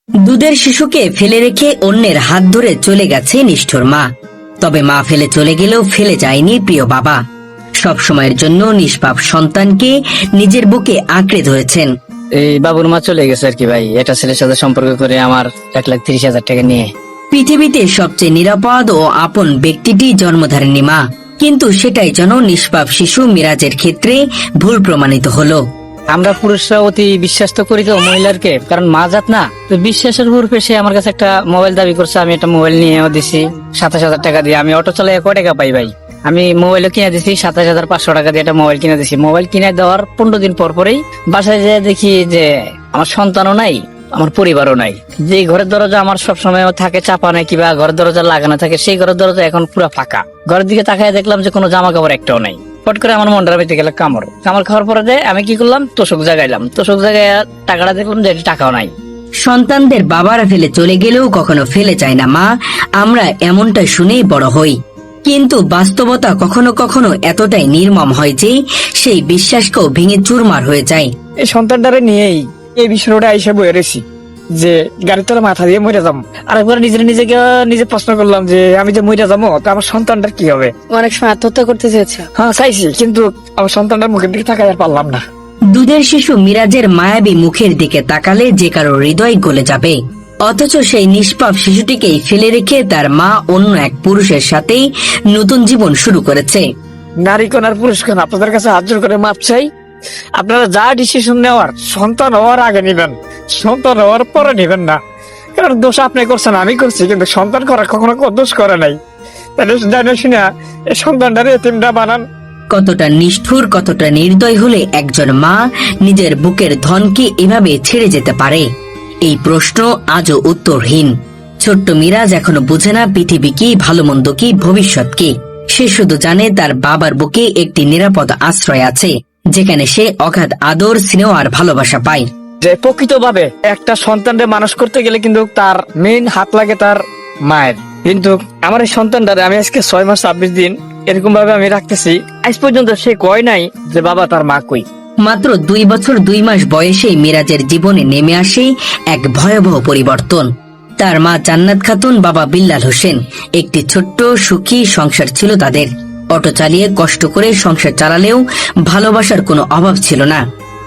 দুধের শিশুকে ফেলে রেখে অন্যের হাত ধরে চলে গেছে নিষ্ঠুর মা। তবে মা ফেলে চলে গেলেও ফেলে যায়নি প্রিয় বাবা। সব সময়ের জন্য নিষ্পাপ সন্তানকে নিজের বুকে আঁকড়ে ধরেছেন। এই বাবুর মা চলে গেছে আর কি ভাই, এটা ছেলের সাথে সম্পর্ক করে আমার 1,30,000 টাকা নিয়ে। পৃথিবীতে সবচেয়ে নিরাপদ ও আপন ব্যক্তিটি জন্মধারিণী মা, কিন্তু সেটাই যেন নিষ্পাপ শিশু মিরাজের ক্ষেত্রে ভুল প্রমাণিত হলো। আমরা পুরুষরা অতি বিশ্বাস তো করি তো মহিলারকে, কারণ মা জাত না, তো বিশ্বাসের উপর সে আমার কাছে একটা মোবাইল দাবি করছে। আমি একটা মোবাইল নিয়েও দিছি 27,000 টাকা দিয়ে। আমি অটো চালাই কয় টাকা পাই ভাই? আমি মোবাইলও কিনে দিছি 27,500 টাকা দিয়ে একটা মোবাইল কিনে দিছি। মোবাইল কিনে দেওয়ার 15 দিন পর পরেই বাসায় যেয়ে দেখি যে আমার সন্তানও নাই, আমার পরিবারও নাই। যে ঘরের দরজা আমার সবসময় থাকে চাপা নাই কিংবা ঘরের দরজা লাগানো থাকে, সেই ঘরের দরজা এখন পুরো ফাঁকা। ঘরের দিকে তাকায় দেখলাম যে কোনো জামা কাপড় একটাও নাই। ফট করে আমার মনটা বেঁচে গেল কামড় খাওয়ার পরে আমি কি করলাম, তোষক জাগাইলাম। তোষক জায়গায় টাকাটা দেখলাম যে টাকাও নাই। সন্তানদের বাবারা ফেলে চলে গেলেও কখনো ফেলে যায় না মা, আমরা এমনটা শুনেই বড় হই। কিন্তু বাস্তবতা কখনো কখনো এতটাই নির্মম হয় যে সেই বিশ্বাসকেও ভেঙে চুরমার হয়ে যায়। এই সন্তানটারে নিয়েই এই বিষয়টা আইসা বয়ে রয়েছি যে গাড়ির তলা মাথা দিয়ে মরে যাবো। আরেকবার নিজে প্রশ্ন করলাম যে আমি যে মরে যাবো তো আমার সন্তানটার কি হবে। অনেক সময় আত্মহত্যা করতে চেয়েছে। হ্যাঁ চাইছি, কিন্তু আমার সন্তানটার মুখের দিকে তাকাই আর পারলাম না। দুধের শিশু মিরাজের মায়াবী মুখের দিকে তাকালে যে কারো হৃদয় গলে যাবে, অথচ সেই নিষ্পাপ শিশুটিকেই ফেলে রেখে তার মা অন্য এক পুরুষের সাথেই নতুন জীবন শুরু করেছে। নারী কোন আর পুরুষ কোন, আপনাদের কাছে হাত জোড় করে মাপ চাই। আপনারা যা ডিসিশন নেওয়ার সন্তান হওয়ার আগে নিবেন, সন্তান হওয়ার পরে নিবেন না। কারণ দোষ আপনি করছেন, আমি করছি, কিন্তু সন্তান করার কখনো দোষ করে নাই। তাহলে জানে শুনে এই সন্তানটারে এতিমটা বানান। কতটা নিষ্ঠুর, কতটা নির্দয় হলে একজন মা নিজের বুকের ধনকে এভাবে ছেড়ে যেতে পারে? এই প্রশ্ন আজও উত্তরহীন। ছোট্ট মিরাজ এখনো বুঝে না পৃথিবী কি, ভালো মন্দ কি, ভবিষ্যৎ কি। সে শুধু জানে তার বাবার বুকে একটি নিরাপদ আশ্রয় আছে, যেখানে সে অগাধ আদর, স্নেহ আর ভালোবাসা পায়। যে প্রকৃতভাবে একটা সন্তানকে মানুষ করতে গেলে কিন্তু তার মেইন হাত লাগে তার মায়ের। কিন্তু আমার এই সন্তানটারে আমি আজকে 6 মাস 26 দিন এরকম ভাবে আমি রাখতেছি, আজ পর্যন্ত সে কয় নাই যে বাবা তার মা কই। মাত্র 2 বছর 2 মাস বয়সে মিরাজের জীবনে নেমে আসে এক ভয়াবহ পরিবর্তন। তার মা জান্নাত খাতুন, বাবা বিল্লাল হোসেন। একটি ছোট্ট সুখী সংসার ছিল তাদের। অটো চালিয়ে কষ্ট করে সংসার চালালেও ভালোবাসার কোনো অভাব ছিল না।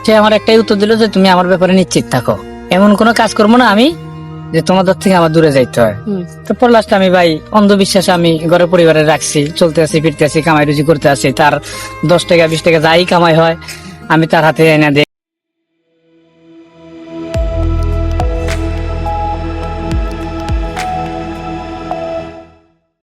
সে আমার একটাই উত্তর দিল যে তুমি আমার ব্যাপারে নিশ্চিত থাকো, এমন কোনো কাজ করবো না আমি যে তোমাদের থেকে আমার দূরে যাইতে হয়। তারপর লাস্টে আমি ভাই অন্ধবিশ্বাসে আমি ঘরে পরিবারে রাখছি, চলতে আসি, ফিরতে আসি, কামাই রুজি করতে আসি। তার 10 টাকা 20 টাকা যাই কামাই হয় আমি তার হাতে এনে দিই।